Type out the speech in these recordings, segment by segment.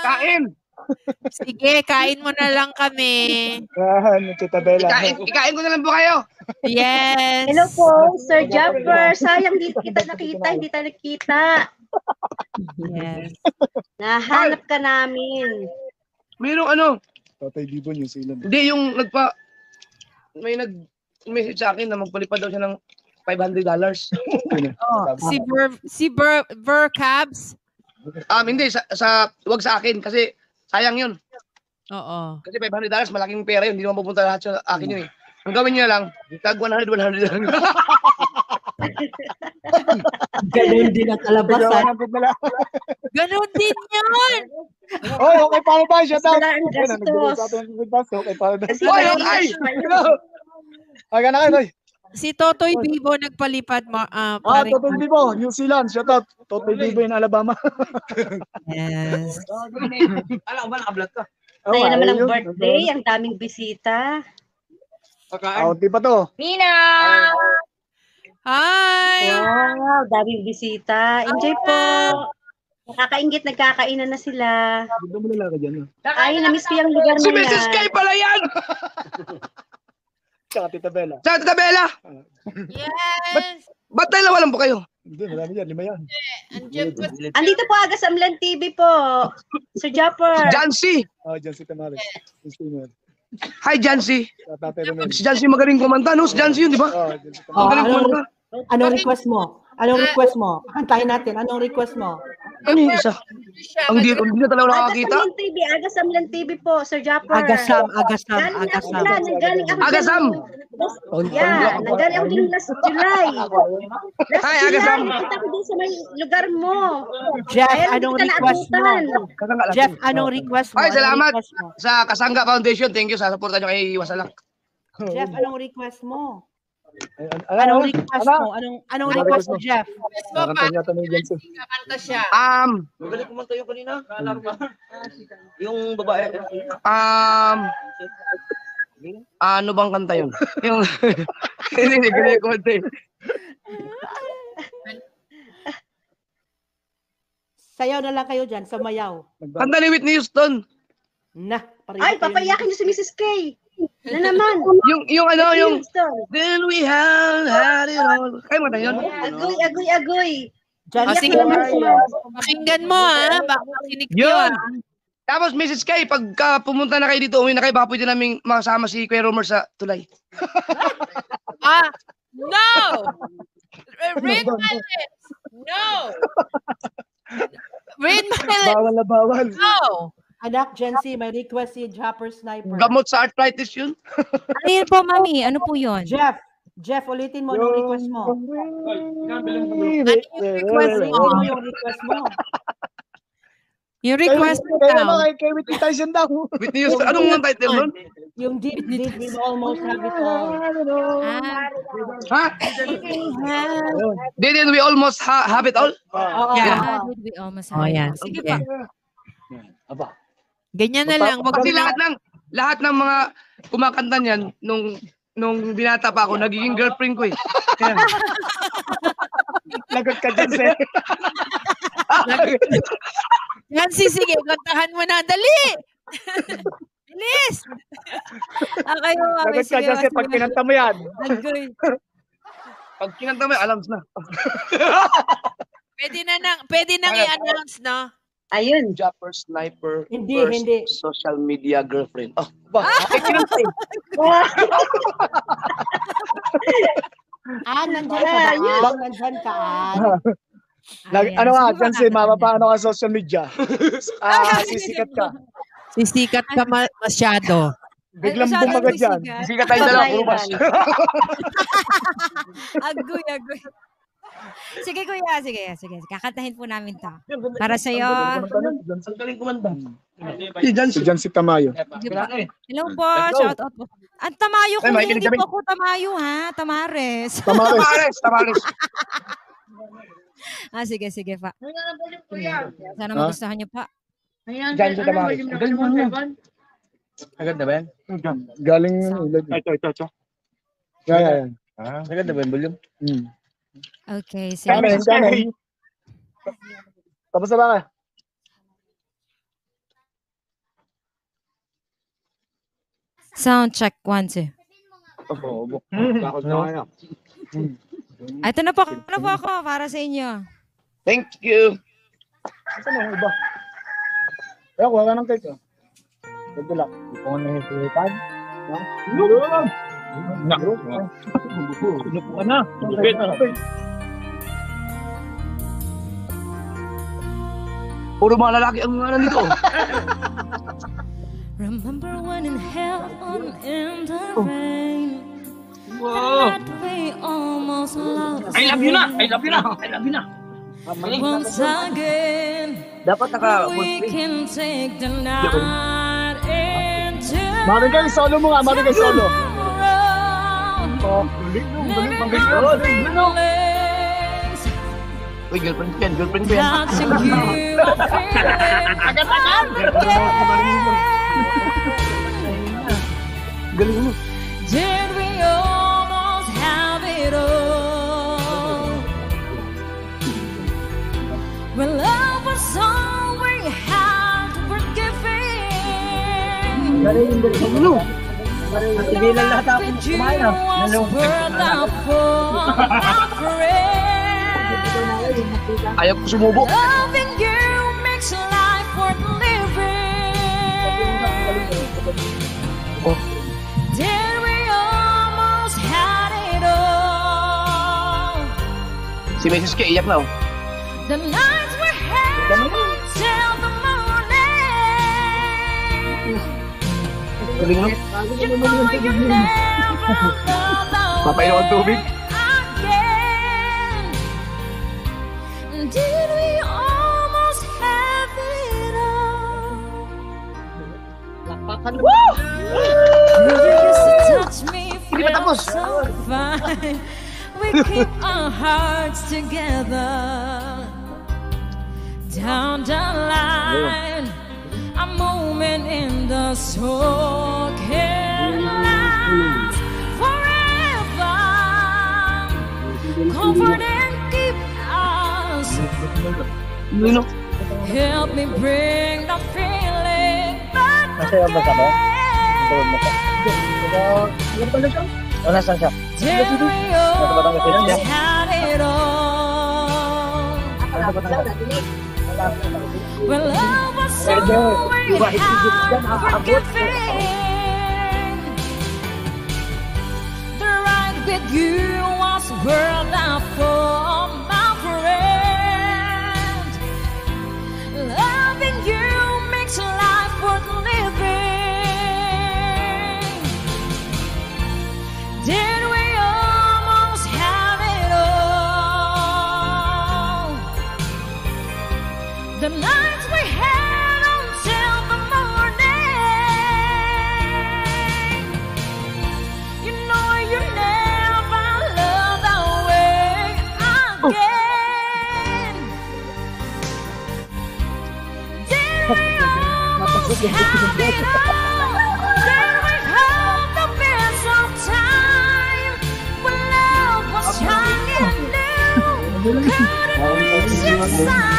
Kain! Sige, kain mo na lang kami. Tita Bella. Ikain ko na lang po kayo. Yes. Hello po, Sir Jaffer. Sayang di kita nakita, hindi tayo nakita. Yes. Nahanap ka namin. Mayroong ano, Tatay Bibo New Zealand. hindi yung may nag-message sa akin na magpalipad daw siya ng $500. Si Vercabs. Hindi, wag sa akin kasi sayang yun. Oo. Kasi $500, malaking pera yun. Hindi naman pupunta lahat sa akin yun eh. Ang gawin niyo lang, tag 100 lang. Ganun din ang kalabasan. Ganun din yun. Oy, okay para ba? Shut up. Wala ang gastos. Okay para ba? Kasi Oy, mali okay! siya. Aga na kayo, Toy. Si Totoy Bibo nagpalipad mo. Totoy Bibo, New Zealand. Shout out. Totoy Bibo in Alabama. Yes. Alam ko ba nakablot ka? Tayo naman ang birthday, ang daming bisita. Di pa to. Mina! Hi! Wow, daming bisita. Enjoy po. Nakakaingit, nagkakainan na sila. Hindi mo lalaki dyan. Ay, na-miss ko yung lugar Si na Mrs. K yan. pala yan! Tsaka Tita Bella. Sa Tita Bella! Yes! Ba't dalawa lang po kayo? Hindi, marami yan. 5 yan. Andiyan po si Andito po aga sa Amlan TV po. Sir Japper. Jancy! Dyan si Tamari. Hi, Jancy! Tatay Romel. Si Jancy magaling kumanta, no? Si Jancy yun, di ba? Dyan si Tamari. Magaling kumanta. Anong request mo? Anong request mo? Kantahin natin. Anong request mo? Ano yung isa? Hindi na talaga Aga sa nakakita. Amlan TV. Aga sa Amlan TV po, Sir Japper. Agasam. Galing ako dyan. Nanggaling ako dyan. Agasam! Yeah, nanggaling ako din last July. Last Hi, July, Agasam. nakita ko din sa may lugar mo. Jeff, Kaya anong hindi kita request mo? naabutan. Jeff, anong request mo? Ay, Anong salamat request mo? sa Kasangga Foundation. Thank you sa suporta nyo kay Wasalak. Jeff, anong request mo? Ano? Anong request mo? Anong request mo, Jeff? Nakanta niya ito ni Jensen. Kakanta siya. Magaling kumanta yung kanina. Yung babae. Ano bang kanta yun? Yung hindi galing kumanta yun. Sayaw na lang kayo dyan, sa mayaw. Kanta ni Whitney Houston. Na, Ay, papayakin niyo si Mrs. K. Na naman. Yung ano, yung Houston. Then we have had it all. Kaya mo na yun? Agoy, agoy, agoy. Dyan, Sige, pakinggan mo ha. Baka makinig kayo Yun. ha. Tapos Mrs. K, pagka pumunta na kayo dito, uwi na kayo, baka pwede namin makasama si Kuya Romer sa tulay. No! Read my lips. No! Read my lips. Bawal na bawal. No! Anak, Jency, may request si Japper Sniper. Gamot sa arthritis yun. Ano yun po, mami? Ano po yun? Jeff, ulitin mo anong request mo. Request mo. Ulitin mo yung request mo. Yung request mo Kaya daw. kay Whitney Tyson daw. Whitney Houston. Anong title nun? Yung did we almost have it all. Ha? Didn't we almost have it all? Yeah. Did we almost Oh, have yan. it? Sige pa. Aba. Ganyan na lang. Wag Kasi nila. lahat ng mga kumakanta niyan nung binata pa ako, nagiging girlfriend ko eh. Kaya, Lagot ka dyan, sir. Yan, sige. Kantahan mo na. Dali! Bilis! Kayo, mami. Lagot ka dyan, sir. Pag pinanta mo yan. Agoy. pag kinanta mo, alam na. Pwede nang i-announce, no? Ayun. Japper Sniper Hindi, first hindi. social media girlfriend. Oh, ba? Kinanta eh. Nandyan ka ba? Nandyan ka. Ano nga, dyan si Mama, paano ka social media? Sisikat ka. Sisikat ka masyado. Biglang bumaga dyan. Sikat tayo dalawa, puro bas. Agoy. Sige, kuya. Sige. Kakantahin po namin to. Para sa'yo. Ang galing kumanta. Si Jan si Tamayo. Hello po. Shout out po. Ang Tamayo ko. Hindi po ako Tamayo, ha? Tamares. Tamares. Sige pa. Sana magustuhan niyo pa. Jan si Tamares. Agad na ba yan? Galing Ito. Yan. Agad na ba yung volume? Okay. Sige. Kamen. Tapos na ba ka? Sound check, 1, 2. Ito na po ako para sa inyo. Thank you. Saan ang iba? Kaya kuha ka ng cake. Good luck. Ito ko na yung pilipan. Puro mga lalaki ang ano nito. Remember when in hell on in the rain. That we almost lost. I love you na. I love you na. I love you na. Once again, Dapat we can take the night into Marigay, solo mo nga. Marigay, solo. Uy, girlfriend ko yan. Girlfriend ko yan. Touching you, Galing mo. did we almost have it all? When love was all we had, we're giving. Tigilan lahat ako With you kumain. was worth out for our friend. Ayaw ko sumubo. Loving you makes life worth living. Did we almost had it all? Si Mrs. K, iyak na oh. The nights we had until the morning. Galing no? You know you never loved Papainom ang tubig. again. Did we almost have it all? You used to touch me, Hindi pa tapos. felt so fine. We keep our hearts together. Down the line, a moment in the soul can last forever. Comfort and keep us. Nino? Help me bring the feeling back Masaya ba ka ba? again. Wala saan siya? Till we almost had it all. When love was so we had forgiving. The ride with you was world out for my friend. Loving you makes life worth living. Did we almost have it all? The nights we had until the morning. You know you never loved that way again. Did we almost have it all? Did we have the best of time? When love was young and new, couldn't reach your side.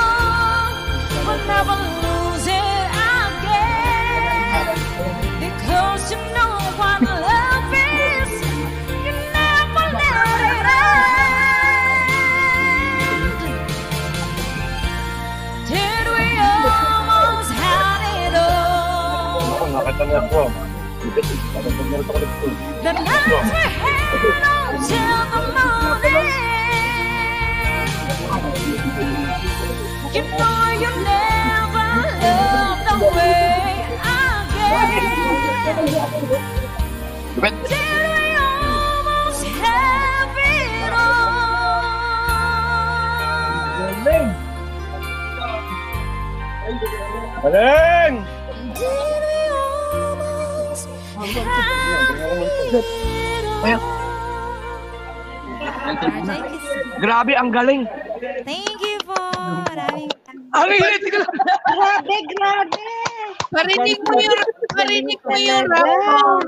We'll never lose it again, because you know what love is. You never let it end. Did we almost have it all? The nights we had until the morning. You know you never loved the way again. Did we almost have it all? Galing! Did we almost have it all? Grabe, ang galing. Thank you po. Maraming Ang init. Grabe, grabe. Parinig mo yung rap mo.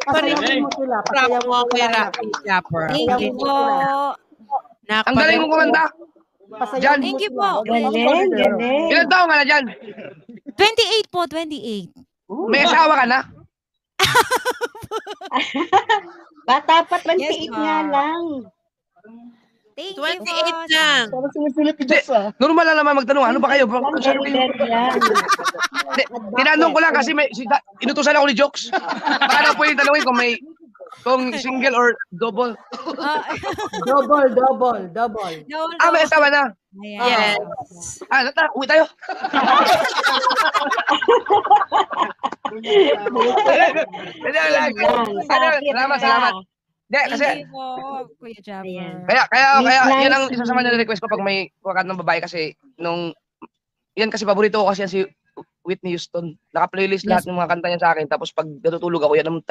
Parinig mo sila. rap mo, Kuya Rapper. thank you po. Ang galing mo kumanta. Pasayaw Jan. mo Thank you sila. po. Galing, galing. Ilan taong ka na dyan? 28 po, 28. May asawa ka na? Bata pa, 28 Yes, nga ma'am. lang. Thank 28 lang. Parang sumisilit ni Jess ah. Normal lang naman magtanong, ano ba kayo? Very yan. Tinanong ko lang kasi inutusan ako ni Jokes. Baka na pwede tanongin kung single or double. Double. May asawa na. Yes. Uwi tayo. Salamat. Hindi, kasi Thank you po, Kuya Jabber. kaya yun ang isa sa mga request ko pag may wakat ng babae kasi yan kasi paborito ko kasi yan si Whitney Houston. Naka-playlist lahat ng mga kanta niya sa akin tapos pag natutulog ako yan ang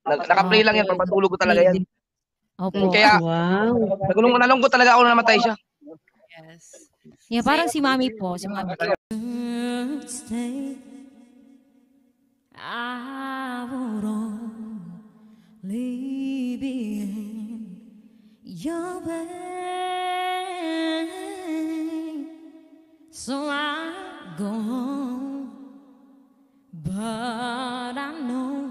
naka-play lang yan pag patulog ko talaga yan. Opo. Kaya Wow. nalungkot talaga ako na namatay siya. Yes. Yeah, parang si Mami po. Si Mami. Stay. I would only be in your way. So I go home, but I know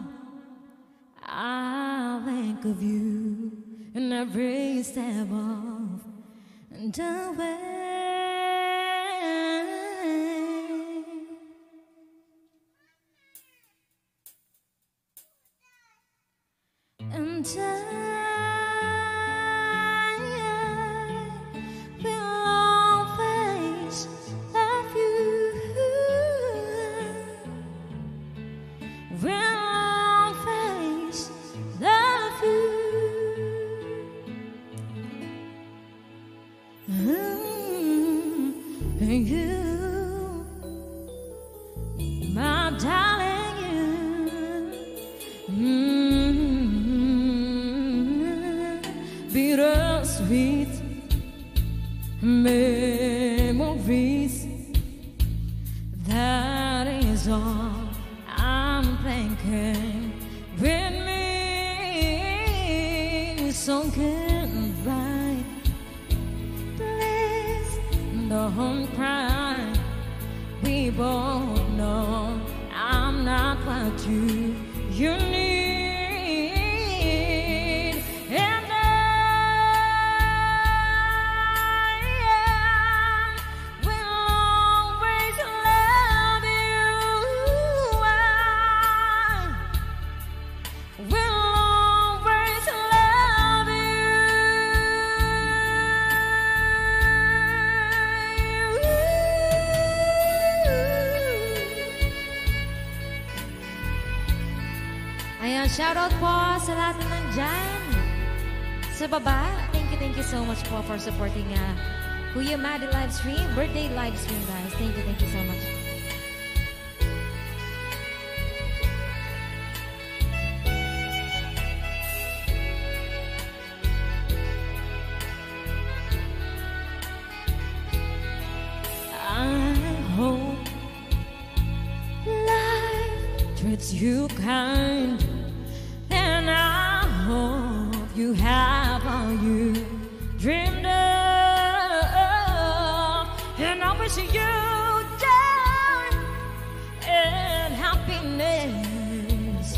I'll think of you in every step of the way. And I will always love you. Will always love you. And you, my darling, bittersweet memories. That is all I'm thinking. With me, so goodbye. Please don't cry. We both know I'm not what you need. And I will always love you. I will always love you. Ayan, shoutout po sa lahat na nandyan. Sa baba, thank you so much po for supporting Kuya Maddie live stream, birthday live stream, guys. Thank you so much. I hope life treats you kind, and I hope you have all you dreamed of, and I wish you joy and happiness.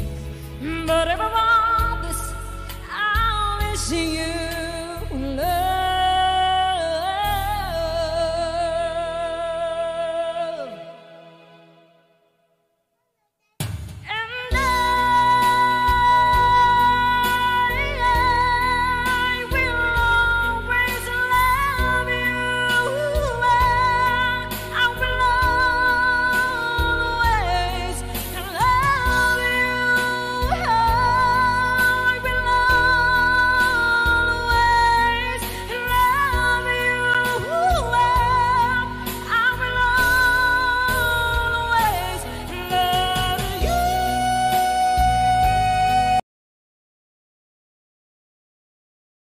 But above all this, I wish you